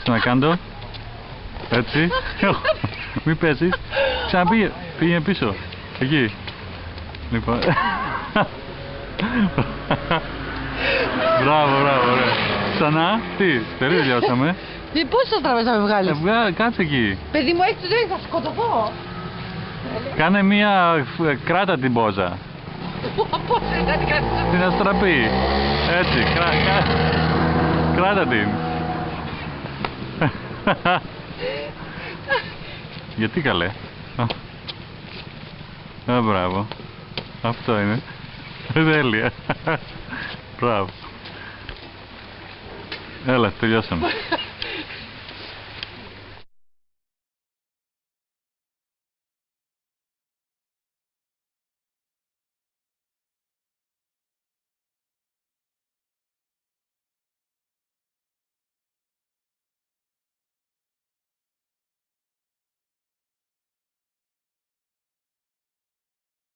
Ξανακάντο. Έτσι. Μην πέσεις. Ξαναπήγε. Πήγαινε πίσω. Εκεί. Λοιπόν. Μπράβο, ωραία. Ξανά. Τι, τελειώσαμε. Πόσες στραβές θα με βγάλεις? Κάτσε εκεί. Παιδί μου, έχεις ζωή, θα σκοτωθώ. Κάνε μία. Κράτα την πόζα. Πώς είναι την κρατήσω? Την αστραπή. Έτσι. Κράτα την. Γιατί καλέ? Μπράβο. Αυτό είναι. Τέλεια. Μπράβο. Έλα, τελειώσαμε.